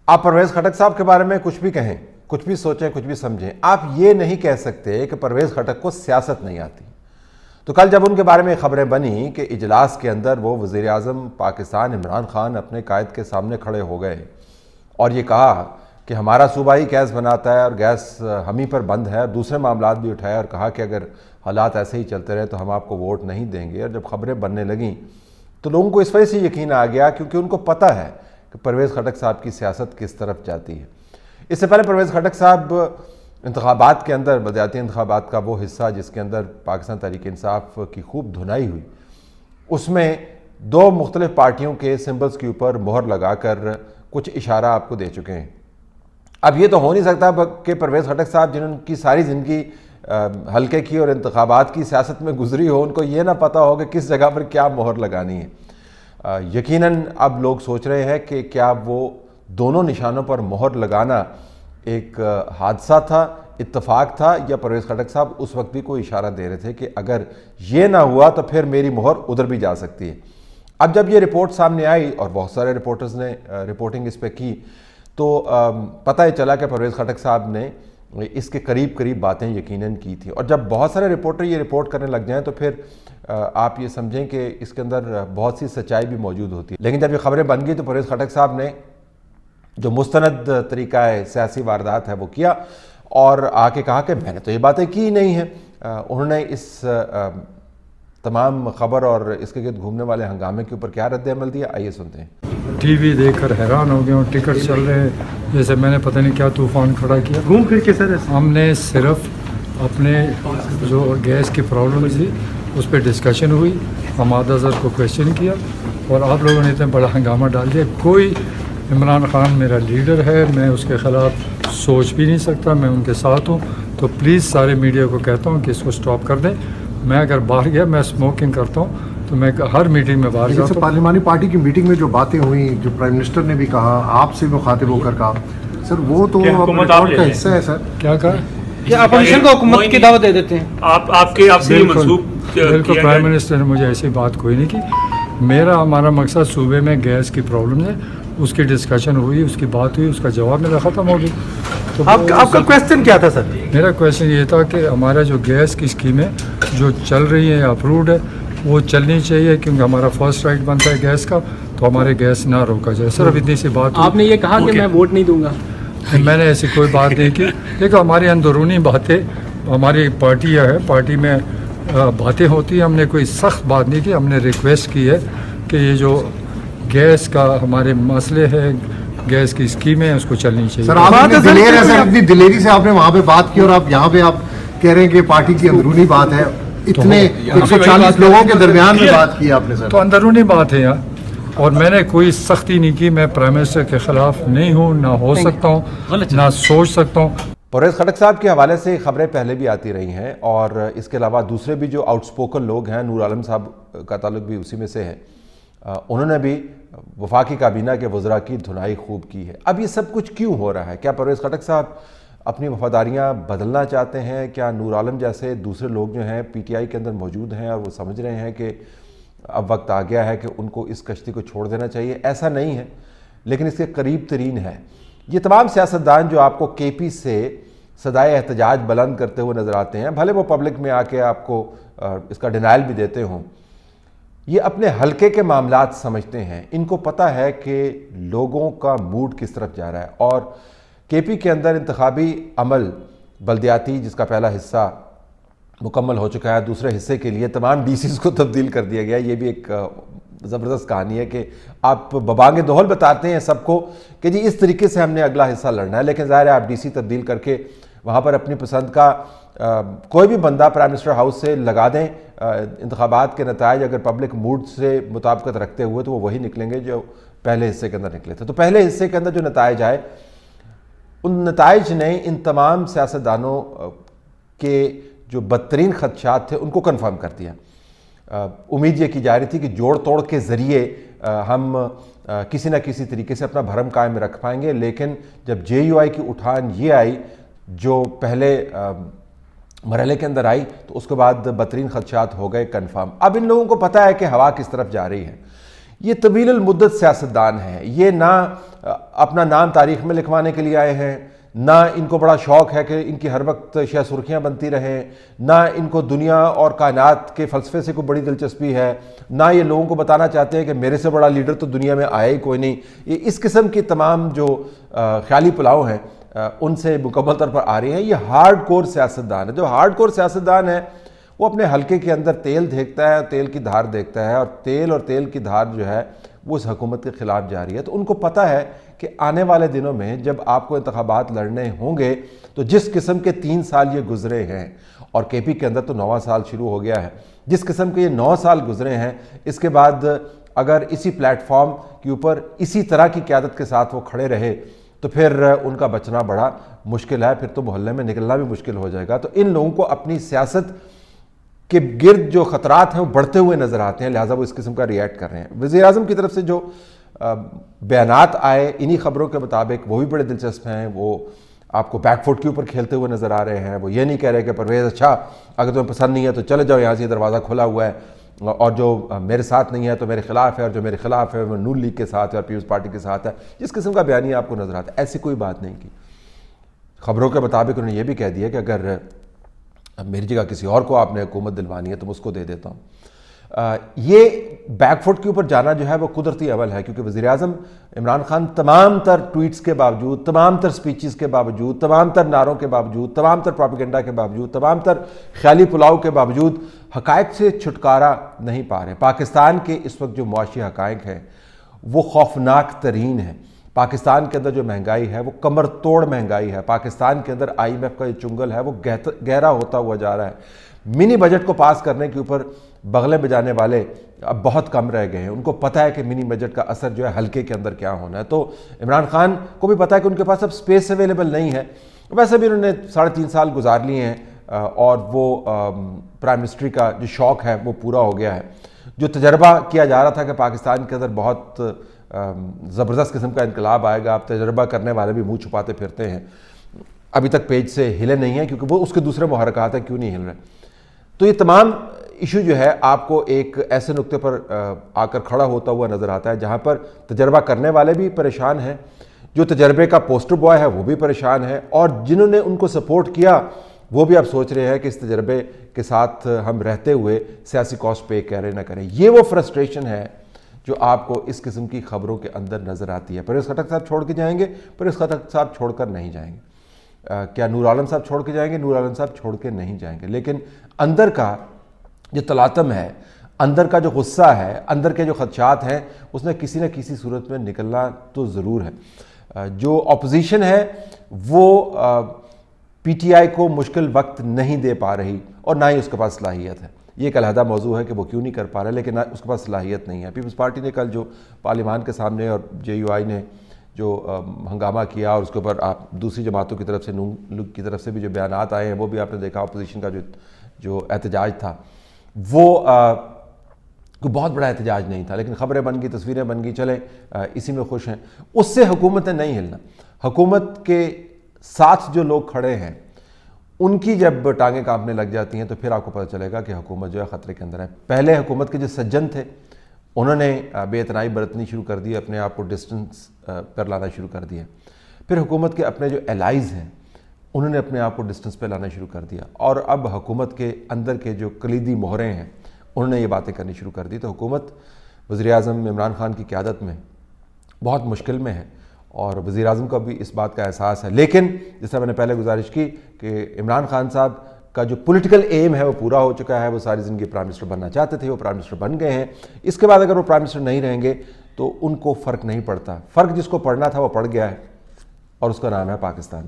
آپ پرویز خٹک صاحب کے بارے میں کچھ بھی کہیں، کچھ بھی سوچیں، کچھ بھی سمجھیں، آپ یہ نہیں کہہ سکتے کہ پرویز خٹک کو سیاست نہیں آتی۔ تو کل جب ان کے بارے میں خبریں بنی کہ اجلاس کے اندر وہ وزیر اعظم پاکستان عمران خان اپنے قائد کے سامنے کھڑے ہو گئے اور یہ کہا کہ ہمارا صوبہ ہی گیس بناتا ہے اور گیس ہم ہی پر بند ہے، اور دوسرے معاملات بھی اٹھائے اور کہا کہ اگر حالات ایسے ہی چلتے رہے تو ہم آپ کو ووٹ نہیں دیں گے، اور جب خبریں بننے لگیں تو لوگوں کو اس وجہ سے یقین آ گیا کیونکہ ان کو پتہ ہے کہ پرویز خٹک صاحب کی سیاست کس طرف جاتی ہے۔ اس سے پہلے پرویز خٹک صاحب انتخابات کے اندر، بلدیاتی انتخابات کا وہ حصہ جس کے اندر پاکستان تحریک انصاف کی خوب دھنائی ہوئی، اس میں دو مختلف پارٹیوں کے سمبلز کے اوپر مہر لگا کر کچھ اشارہ آپ کو دے چکے ہیں۔ اب یہ تو ہو نہیں سکتا کہ پرویز خٹک صاحب جنہوں کی ساری زندگی حلقے کی اور انتخابات کی سیاست میں گزری ہو، ان کو یہ نہ پتہ ہو کہ کس جگہ پر کیا مہر لگانی ہے۔ یقیناً اب لوگ سوچ رہے ہیں کہ کیا وہ دونوں نشانوں پر مہر لگانا ایک حادثہ تھا، اتفاق تھا، یا پرویز خٹک صاحب اس وقت بھی کوئی اشارہ دے رہے تھے کہ اگر یہ نہ ہوا تو پھر میری مہر ادھر بھی جا سکتی ہے۔ اب جب یہ رپورٹ سامنے آئی اور بہت سارے رپورٹرز نے رپورٹنگ اس پہ کی تو پتہ ہی چلا کہ پرویز خٹک صاحب نے اس کے قریب باتیں یقیناً کی تھی، اور جب بہت سارے رپورٹر یہ رپورٹ کرنے لگ جائیں تو پھر آپ یہ سمجھیں کہ اس کے اندر بہت سی سچائی بھی موجود ہوتی ہے۔ لیکن جب یہ خبریں بن گئی تو پرویز خٹک صاحب نے جو مستند طریقہ ہے سیاسی واردات ہے وہ کیا اور آ کے کہا کہ میں نے تو یہ باتیں کی نہیں ہیں۔ انہوں نے اس تمام خبر اور اس کے گرد گھومنے والے ہنگامے کے اوپر کیا رد عمل دیا، آئیے سنتے ہیں۔ ٹی وی دیکھ کر حیران ہو گئے ہوں، ٹکٹ چل رہے ہیں جیسے میں نے پتہ نہیں کیا طوفان کھڑا کیا۔ گھوم پھر کے سر ہم نے صرف اپنے جو گیس کی پرابلم تھی اس پہ ڈسکشن ہوئی، حماد اظہر کو کویشچن کیا اور آپ لوگوں نے اتنا بڑا ہنگامہ ڈال دیا۔ کوئی عمران خان میرا لیڈر ہے، میں اس کے خلاف سوچ بھی نہیں سکتا، میں ان کے ساتھ ہوں، تو پلیز سارے میڈیا کو کہتا ہوں کہ اس کو سٹاپ کر دیں۔ میں اگر باہر گیا، میں اسموکنگ کرتا ہوں تو میں ہر میٹنگ میں باہر جاتا ہوں۔ پارلیمانی پارٹی کی میٹنگ میں جو باتیں ہوئیں، جو پرائم منسٹر نے بھی کہا، آپ سے مخاطب ہو کر کہا، سر وہ تو حکومت کا حصہ ہے۔ سر کیا کہا کہ اپوزیشن کو حکومت کی دعوت دے دیتے ہیں؟ آپ کے بالکل پرائم منسٹر نے مجھے ایسی بات کوئی نہیں کی۔ ہمارا مقصد صوبے میں گیس کی پرابلم ہے، اس کی ڈسکشن ہوئی، اس کی بات ہوئی، اس کا جواب میرا ختم ہو گیا۔ آپ کا کویسچن کیا تھا سر؟ میرا کویسچن یہ تھا کہ ہمارا جو گیس کی اسکیمیں جو چل رہی ہیں اپروڈ ہے وہ چلنی چاہیے، کیونکہ ہمارا فرسٹ رائٹ بنتا ہے گیس کا، تو ہمارے گیس نہ روکا جائے۔ صرف اتنی سی بات۔ آپ نے یہ کہا کہ میں ووٹ نہیں دوں گا؟ میں نے ایسی کوئی بات نہیں کی، لیکن ہماری اندرونی باتیں، ہماری پارٹی ہے، پارٹی میں باتیں ہوتی ہیں، ہم نے کوئی سخت بات نہیں کی، ہم نے ریکویسٹ کی ہے کہ یہ جو گیس کا ہمارے مسئلے ہے، گیس کی اسکیمیں اس کو چلنی چاہیے۔ سر آپ نے دلیر ہے، سر اتنی دلیری سے آپ نے وہاں پہ بات کی اور آپ یہاں پہ آپ کہہ رہے ہیں کہ پارٹی کی اندرونی بات ہے، اتنے 140 لوگوں کے درمیان میں بات کی آپ نے۔ سر تو اندرونی بات ہے یار، اور میں نے کوئی سختی نہیں کی، میں پرائم منسٹر کے خلاف نہیں ہوں، نہ ہو سکتا ہوں، نہ سوچ سکتا ہوں۔ پرویز خٹک صاحب کے حوالے سے خبریں پہلے بھی آتی رہی ہیں، اور اس کے علاوہ دوسرے بھی جو آؤٹ سپوکن لوگ ہیں، نور عالم صاحب کا تعلق بھی اسی میں سے ہے، انہوں نے بھی وفاقی کابینہ کے وزراء کی دھنائی خوب کی ہے۔ اب یہ سب کچھ کیوں ہو رہا ہے؟ کیا پرویز خٹک صاحب اپنی وفاداریاں بدلنا چاہتے ہیں؟ کیا نور عالم جیسے دوسرے لوگ جو ہیں پی ٹی آئی کے اندر موجود ہیں اور وہ سمجھ رہے ہیں کہ اب وقت آ گیا ہے کہ ان کو اس کشتی کو چھوڑ دینا چاہیے؟ ایسا نہیں ہے، لیکن اس کے قریب ترین ہے۔ یہ تمام سیاستدان جو آپ کو کے پی سے صدائے احتجاج بلند کرتے ہوئے نظر آتے ہیں، بھلے وہ پبلک میں آ کے آپ کو اس کا ڈینائل بھی دیتے ہوں، یہ اپنے حلقے کے معاملات سمجھتے ہیں۔ ان کو پتہ ہے کہ لوگوں کا موڈ کس طرف جا رہا ہے، اور کے پی کے اندر انتخابی عمل بلدیاتی جس کا پہلا حصہ مکمل ہو چکا ہے، دوسرے حصے کے لیے تمام ڈی سیز کو تبدیل کر دیا گیا۔ یہ بھی ایک زبردست کہانی ہے کہ آپ ببانگ دہل بتاتے ہیں سب کو کہ جی اس طریقے سے ہم نے اگلا حصہ لڑنا ہے، لیکن ظاہر ہے آپ ڈی سی تبدیل کر کے وہاں پر اپنی پسند کا کوئی بھی بندہ پرائم منسٹر ہاؤس سے لگا دیں، انتخابات کے نتائج اگر پبلک موڈ سے مطابقت رکھتے ہوئے تو وہ وہی نکلیں گے جو پہلے حصے کے اندر نکلے تھے۔ تو پہلے حصے کے اندر جو نتائج آئے، ان نتائج نے ان تمام سیاستدانوں کے جو بدترین خدشات تھے ان کو کنفرم کر دیا۔ امید یہ کی جا رہی تھی کہ جوڑ توڑ کے ذریعے ہم کسی نہ کسی طریقے سے اپنا بھرم قائم رکھ پائیں گے، لیکن جب جے یو آئی کی اٹھان یہ آئی جو پہلے مرحلے کے اندر آئی تو اس کے بعد بدترین خدشات ہو گئے کنفرم۔ اب ان لوگوں کو پتہ ہے کہ ہوا کس طرف جا رہی ہے۔ یہ طویل المدت سیاستدان ہیں، یہ نہ اپنا نام تاریخ میں لکھوانے کے لیے آئے ہیں، نہ ان کو بڑا شوق ہے کہ ان کی ہر وقت شہ سرخیاں بنتی رہیں، نہ ان کو دنیا اور کائنات کے فلسفے سے کوئی بڑی دلچسپی ہے، نہ یہ لوگوں کو بتانا چاہتے ہیں کہ میرے سے بڑا لیڈر تو دنیا میں آیا ہی کوئی نہیں۔ یہ اس قسم کی تمام جو خیالی پلاؤ ہیں ان سے مکمل طور پر آ رہی ہیں۔ یہ ہارڈ کور سیاستدان ہے۔ جو ہارڈ کور سیاستدان ہے وہ اپنے حلقے کے اندر تیل دیکھتا ہے، تیل کی دھار دیکھتا ہے، اور تیل کی دھار جو ہے وہ اس حکومت کے خلاف جاری ہے۔ تو ان کو پتہ ہے کہ آنے والے دنوں میں جب آپ کو انتخابات لڑنے ہوں گے تو جس قسم کے 3 سال یہ گزرے ہیں، اور کے پی کے اندر تو 9واں سال شروع ہو گیا ہے، جس قسم کے یہ 9 سال گزرے ہیں، اس کے بعد اگر اسی پلیٹ فارم کے اوپر اسی طرح کی قیادت کے ساتھ وہ کھڑے رہے تو پھر ان کا بچنا بڑا مشکل ہے، پھر تو محلے میں نکلنا بھی مشکل ہو جائے گا۔ تو ان لوگوں کو اپنی سیاست کے گرد جو خطرات ہیں وہ بڑھتے ہوئے نظر آتے ہیں، لہٰذا وہ اس قسم کا ریئیکٹ کر رہے ہیں۔ وزیر اعظم کی طرف سے جو بیانات آئے انہی خبروں کے مطابق وہ بھی بڑے دلچسپ ہیں۔ وہ آپ کو بیک فٹ کے اوپر کھیلتے ہوئے نظر آ رہے ہیں۔ وہ یہ نہیں کہہ رہے کہ پرویز اچھا اگر تمہیں پسند نہیں ہے تو چلے جاؤ، یہاں سے دروازہ کھلا ہوا ہے، اور جو میرے ساتھ نہیں ہے تو میرے خلاف ہے، اور جو میرے خلاف ہے وہ نون لیگ کے ساتھ ہے اور پیپلز پارٹی کے ساتھ ہے، جس قسم کا بیانیہ آپ کو نظر آتا ہے۔ ایسی کوئی بات نہیں کی۔ خبروں کے مطابق انہوں نے یہ بھی کہہ دیا کہ اگر میری جگہ کسی اور کو آپ نے حکومت دلوانی ہے تو میں اس کو دے دیتا ہوں۔ یہ بیک فٹ کے اوپر جانا جو ہے وہ قدرتی عمل ہے، کیونکہ وزیر اعظم عمران خان تمام تر ٹویٹس کے باوجود، تمام تر سپیچز کے باوجود، تمام تر نعروں کے باوجود، تمام تر پروپیگنڈا کے باوجود، تمام تر خیالی پلاؤ کے باوجود حقائق سے چھٹکارا نہیں پا رہے۔ پاکستان کے اس وقت جو معاشی حقائق ہیں وہ خوفناک ترین ہیں۔ پاکستان کے اندر جو مہنگائی ہے وہ کمر توڑ مہنگائی ہے۔ پاکستان کے اندر IMF کا جو چنگل ہے وہ گہرا ہوتا ہوا جا رہا ہے۔ منی بجٹ کو پاس کرنے کے اوپر بغلیں بجانے والے اب بہت کم رہ گئے ہیں۔ ان کو پتہ ہے کہ منی بجٹ کا اثر جو ہے حلقے کے اندر کیا ہونا ہے۔ تو عمران خان کو بھی پتہ ہے کہ ان کے پاس اب سپیس اویلیبل نہیں ہے۔ ویسے بھی انہوں نے 3.5 سال گزار لیے ہیں، اور وہ پرائم منسٹری کا جو شوق ہے وہ پورا ہو گیا ہے۔ جو تجربہ کیا جا رہا تھا کہ پاکستان کے اندر بہت زبردست قسم کا انقلاب آئے گا، اب تجربہ کرنے والے بھی منہ چھپاتے پھرتے ہیں، ابھی تک پیج سے ہلے نہیں ہیں، کیونکہ وہ اس کے دوسرے محرکات ہیں، کیوں نہیں ہل رہے۔ تو یہ تمام ایشو جو ہے آپ کو ایک ایسے نقطے پر آ کر کھڑا ہوتا ہوا نظر آتا ہے جہاں پر تجربہ کرنے والے بھی پریشان ہیں، جو تجربے کا پوسٹر بوائے ہے وہ بھی پریشان ہے، اور جنہوں نے ان کو سپورٹ کیا وہ بھی اب سوچ رہے ہیں کہ اس تجربے کے ساتھ ہم رہتے ہوئے سیاسی کاسٹ پے کریں نہ کریں۔ یہ وہ فرسٹریشن ہے جو آپ کو اس قسم کی خبروں کے اندر نظر آتی ہے۔ پرویز خٹک صاحب چھوڑ کے جائیں گے، پرویز خٹک صاحب چھوڑ کر نہیں جائیں گے۔ کیا نور عالم صاحب چھوڑ کے جائیں گے؟ نور عالم صاحب چھوڑ کے نہیں جائیں گے، لیکن اندر کا جو تلاطم ہے، اندر کا جو غصہ ہے، اندر کے جو خدشات ہیں، اس نے کسی نہ کسی صورت میں نکلنا تو ضرور ہے۔ جو اپوزیشن ہے وہ پی ٹی آئی کو مشکل وقت نہیں دے پا رہی، اور نہ ہی اس کے پاس صلاحیت ہے۔ یہ ایک علیحدہ موضوع ہے کہ وہ کیوں نہیں کر پا رہے، لیکن اس کے پاس صلاحیت نہیں ہے۔ پیپلز پارٹی نے کل جو پارلیمان کے سامنے اور JUI نے جو ہنگامہ کیا، اور اس کے اوپر آپ دوسری جماعتوں کی طرف سے، نون لیگ کی طرف سے بھی جو بیانات آئے ہیں وہ بھی آپ نے دیکھا۔ اپوزیشن کا جو احتجاج تھا وہ کوئی بہت بڑا احتجاج نہیں تھا، لیکن خبریں بن گئی، تصویریں بن گئی، چلیں اسی میں خوش ہیں۔ اس سے حکومتیں نہیں ہلنا۔ حکومت کے ساتھ جو لوگ کھڑے ہیں ان کی جب ٹانگیں کانپنے لگ جاتی ہیں تو پھر آپ کو پتہ چلے گا کہ حکومت جو ہے خطرے کے اندر ہے۔ پہلے حکومت کے جو سجن تھے انہوں نے بے اعتنائی برتنی شروع کر دی، اپنے آپ کو ڈسٹنس پر لانا شروع کر دیا۔ پھر حکومت کے اپنے جو الائز ہیں انہوں نے اپنے آپ کو ڈسٹنس پہ لانا شروع کر دیا، اور اب حکومت کے اندر کے جو کلیدی مہریں ہیں انہوں نے یہ باتیں کرنی شروع کر دی۔ تو حکومت وزیر اعظم عمران خان کی قیادت میں بہت مشکل میں ہے، اور وزیر اعظم کو بھی اس بات کا احساس ہے۔ لیکن جس طرح میں نے پہلے گزارش کی کہ عمران خان صاحب کا جو پولیٹیکل ایم ہے وہ پورا ہو چکا ہے۔ وہ ساری زندگی پرائم منسٹر بننا چاہتے تھے، وہ پرائم منسٹر بن گئے ہیں۔ اس کے بعد اگر وہ پرائم منسٹر نہیں رہیں گے تو ان کو فرق نہیں پڑتا۔ فرق جس کو پڑنا تھا وہ پڑ گیا ہے، اور اس کا نام ہے پاکستان۔